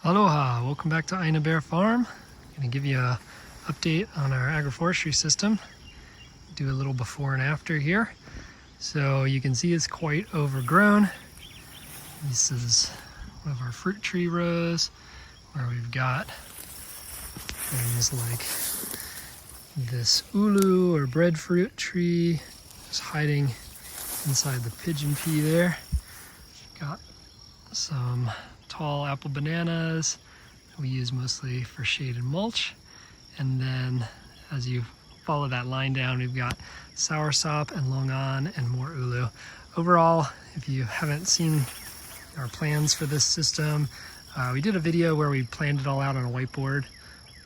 Aloha, welcome back to Aina Bear Farm. I'm going to give you an update on our agroforestry system. Do a little before and after here. So you can see it's quite overgrown. This is one of our fruit tree rows where we've got things like this ulu or breadfruit tree just hiding inside the pigeon pea there. Got some tall apple bananas we use mostly for shade and mulch, and then as you follow that line down, we've got soursop and longan and more ulu. Overall, if you haven't seen our plans for this system, we did a video where we planned it all out on a whiteboard.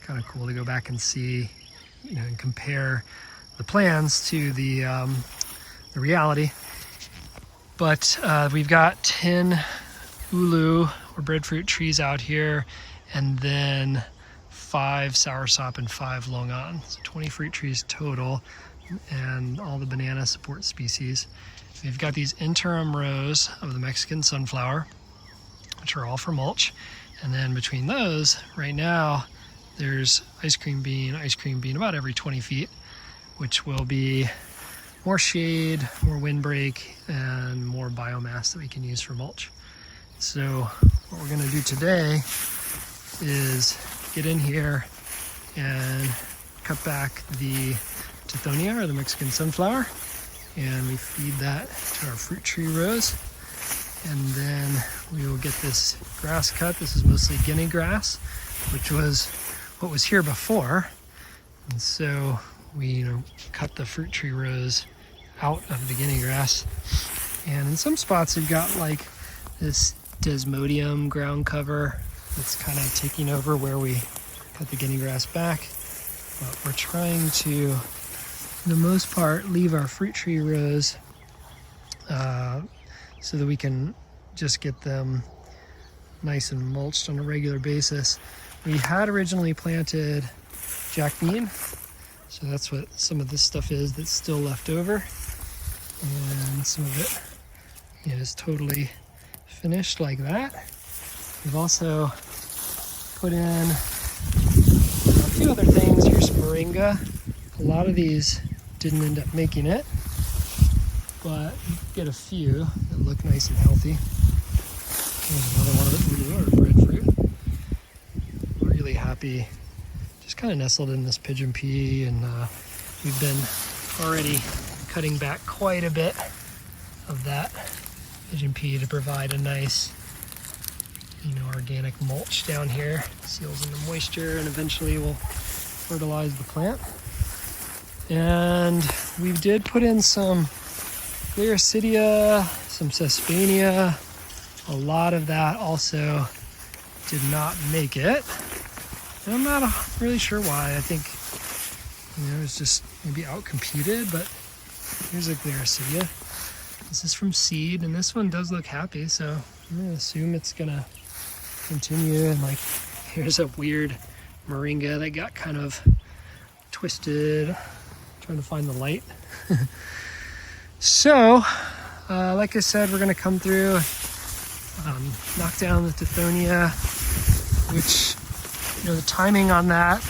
Kind of cool to go back and see, and compare the plans to the reality. But we've got 10 ulu or breadfruit trees out here, and then 5 soursop and 5 longan. So 20 fruit trees total, and all the banana support species. We've got these interim rows of the Mexican sunflower, which are all for mulch. And then between those, right now, there's ice cream bean about every 20 feet, which will be more shade, more windbreak, and more biomass that we can use for mulch. So what we're going to do today is get in here and cut back the Tithonia, or the Mexican sunflower, and we feed that to our fruit tree rows. And then we will get this grass cut. This is mostly guinea grass, which was what was here before. And so we cut the fruit tree rows out of the guinea grass. And in some spots we've got like this desmodium ground cover that's kind of taking over where we cut the guinea grass back. But we're trying to, for the most part, leave our fruit tree rows so that we can just get them nice and mulched on a regular basis. We had originally planted jack bean, so that's what some of this stuff is that's still left over, and some of it is totally finished like that. We've also put in a few other things. Here's moringa. A lot of these didn't end up making it, but you get a few that look nice and healthy. Here's another one of the ulu or breadfruit. Really happy. Just kind of nestled in this pigeon pea, and we've been already cutting back quite a bit of that pigeon pea to provide a nice, organic mulch down here. Seals in the moisture, and eventually will fertilize the plant. And we did put in some Gliricidia, some Sesbania. A lot of that also did not make it. And I'm not really sure why. I think, it was just maybe out-competed, but here's a Gliricidia. This is from seed, and this one does look happy, so I'm going to assume it's going to continue. And here's a weird moringa that got kind of twisted. Trying to find the light. So, like I said, we're going to come through, knock down the Tithonia, which, the timing on that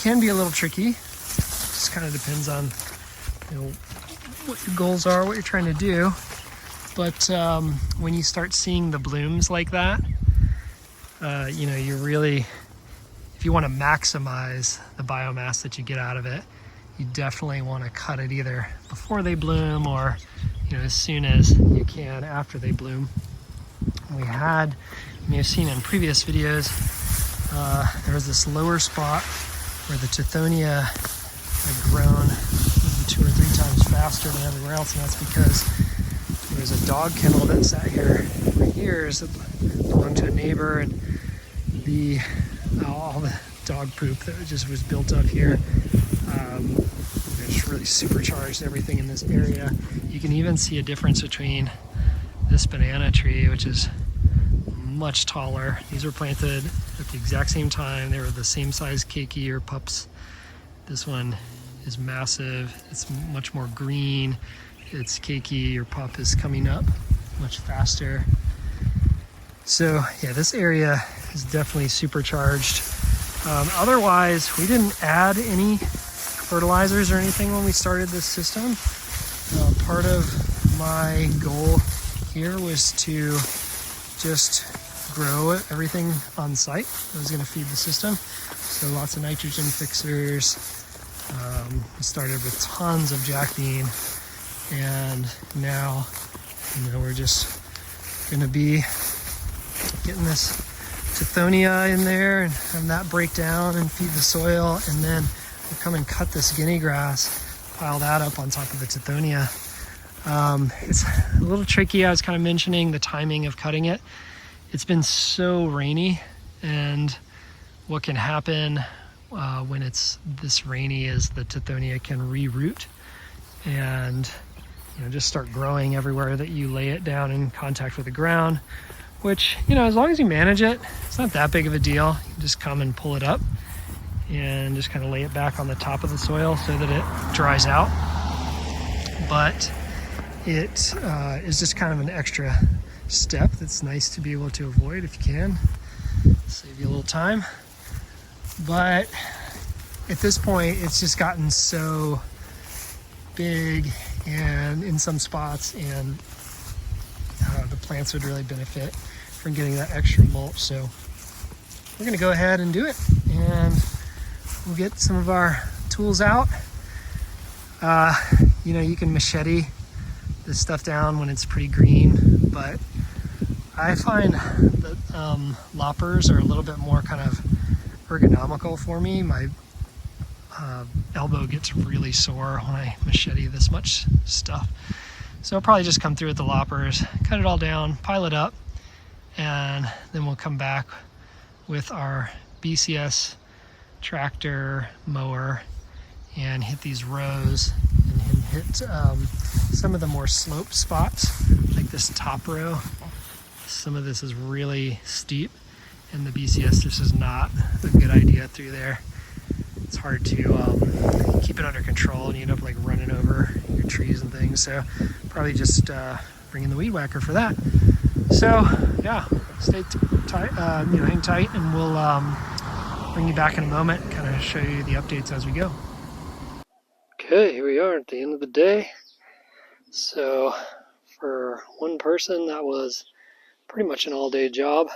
can be a little tricky. Just kind of depends on, what your goals are, what you're trying to do. But when you start seeing the blooms like that, you really, if you want to maximize the biomass that you get out of it, you definitely want to cut it either before they bloom or, as soon as you can after they bloom. We had, you may have seen in previous videos, there was this lower spot where the Tithonia had grown 2 or 3 times faster than everywhere else, and that's because there was a dog kennel that sat here for years that belonged to a neighbor, and all the dog poop that just was built up here just really supercharged everything in this area. You can even see a difference between this banana tree, which is much taller. These were planted at the exact same time. They were the same size keiki or pups. This one is massive. It's much more green. Its keiki or pup is coming up much faster. So yeah, this area is definitely supercharged. Otherwise, we didn't add any fertilizers or anything when we started this system. Part of my goal here was to just grow everything on site that was going to feed the system. So lots of nitrogen fixers. We started with tons of jack bean, and now, we're just going to be getting this Tithonia in there and have that break down and feed the soil, and then we'll come and cut this guinea grass, pile that up on top of the Tithonia. It's a little tricky. I was kind of mentioning the timing of cutting it. It's been so rainy, and what can happen when it's this rainy is the Tithonia can re-root and just start growing everywhere that you lay it down in contact with the ground, which, as long as you manage it, it's not that big of a deal. You just come and pull it up and just kind of lay it back on the top of the soil so that it dries out. But it is just kind of an extra step that's nice to be able to avoid if you can. Save you a little time. But at this point, it's just gotten so big and in some spots, and the plants would really benefit from getting that extra mulch. So we're going to go ahead and do it, and we'll get some of our tools out. You can machete this stuff down when it's pretty green, but I find that loppers are a little bit more kind of ergonomical for me. My elbow gets really sore when I machete this much stuff. So I'll probably just come through with the loppers, cut it all down, pile it up, and then we'll come back with our BCS tractor mower and hit these rows and hit some of the more sloped spots, like this top row. Some of this is really steep, and the BCS just is not a good idea through there. It's hard to keep it under control, and you end up like running over your trees and things. So probably just bring in the weed whacker for that. So yeah, stay tight, hang tight, and we'll bring you back in a moment, kind of show you the updates as we go. Okay, here we are at the end of the day. So for one person, that was pretty much an all-day job.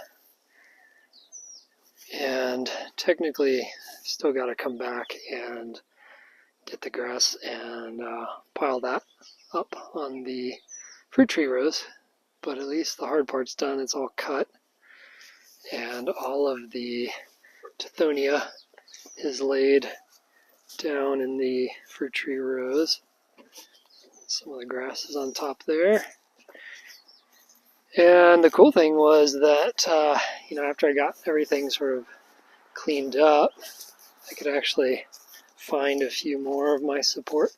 And technically, I've still got to come back and get the grass and pile that up on the fruit tree rows. But at least the hard part's done. It's all cut. And all of the Tithonia is laid down in the fruit tree rows. Some of the grass is on top there. And the cool thing was that, after I got everything sort of cleaned up, I could actually find a few more of my support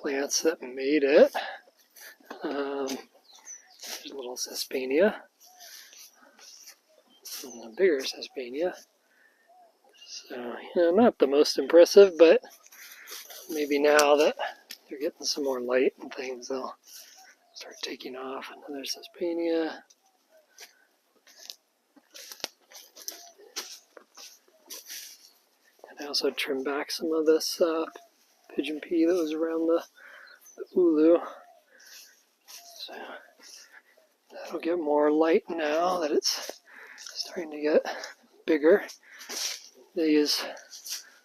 plants that made it. There's a little Sesbania, and a bigger Sesbania. So, not the most impressive, but maybe now that they're getting some more light and things, they'll start taking off. Another Sesbania. And I also trimmed back some of this pigeon pea that was around the ulu. So that'll get more light now that it's starting to get bigger. These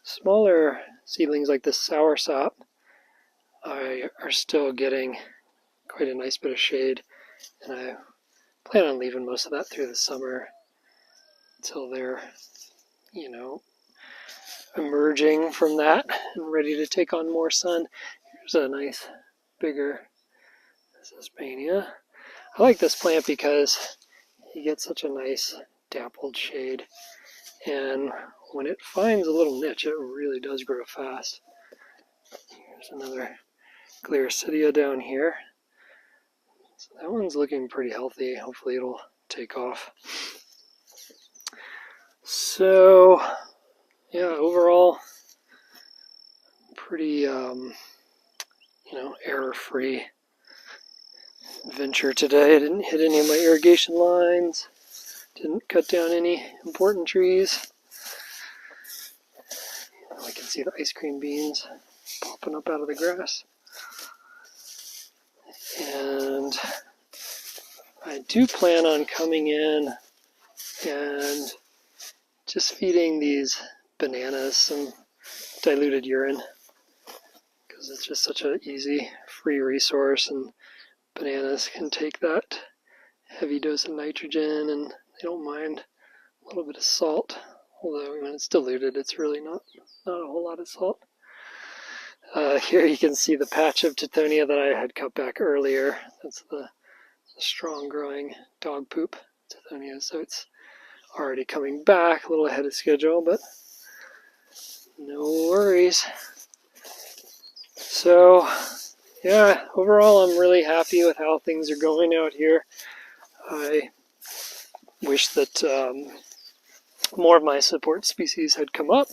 smaller seedlings like this soursop are still getting quite a nice bit of shade, and I plan on leaving most of that through the summer until they're, emerging from that and ready to take on more sun. Here's a nice bigger Sesbania. I like this plant because you get such a nice dappled shade, and when it finds a little niche, it really does grow fast. Here's another Gliricidia down here. So that one's looking pretty healthy. Hopefully it'll take off. So yeah, overall pretty error-free venture today. I didn't hit any of my irrigation lines. Didn't cut down any important trees. I can see the ice cream beans popping up out of the grass. And I do plan on coming in and just feeding these bananas some diluted urine, because it's just such an easy, free resource, and bananas can take that heavy dose of nitrogen and they don't mind a little bit of salt, although when it's diluted it's really not a whole lot of salt. Here you can see the patch of Tithonia that I had cut back earlier. That's the strong growing dog poop Tithonia, so it's already coming back a little ahead of schedule, but no worries. So yeah, overall I'm really happy with how things are going out here. I wish that more of my support species had come up,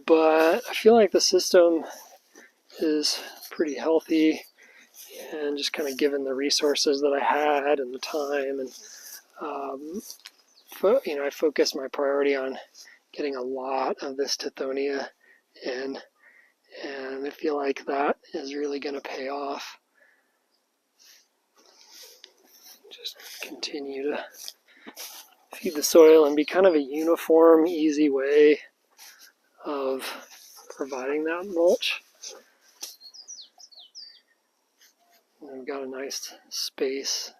but I feel like the system is pretty healthy, and just kind of given the resources that I had and the time, and I focused my priority on getting a lot of this Tithonia in, and I feel like that is really going to pay off. Just continue to feed the soil and be kind of a uniform, easy way of providing that mulch. And I've got a nice space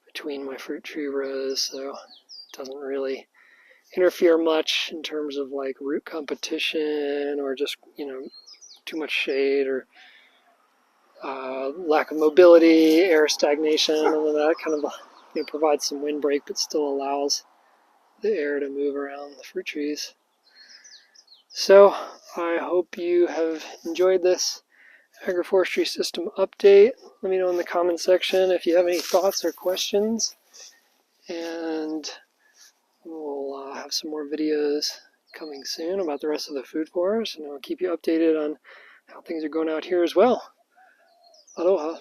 between my fruit tree rows, so it doesn't really interfere much in terms of like root competition or just, too much shade or lack of mobility, air stagnation, and that kind of provides some windbreak but still allows the air to move around the fruit trees. So I hope you have enjoyed this agroforestry system update. Let me know in the comment section if you have any thoughts or questions, and we'll have some more videos coming soon about the rest of the food forest, and I'll keep you updated on how things are going out here as well. Aloha.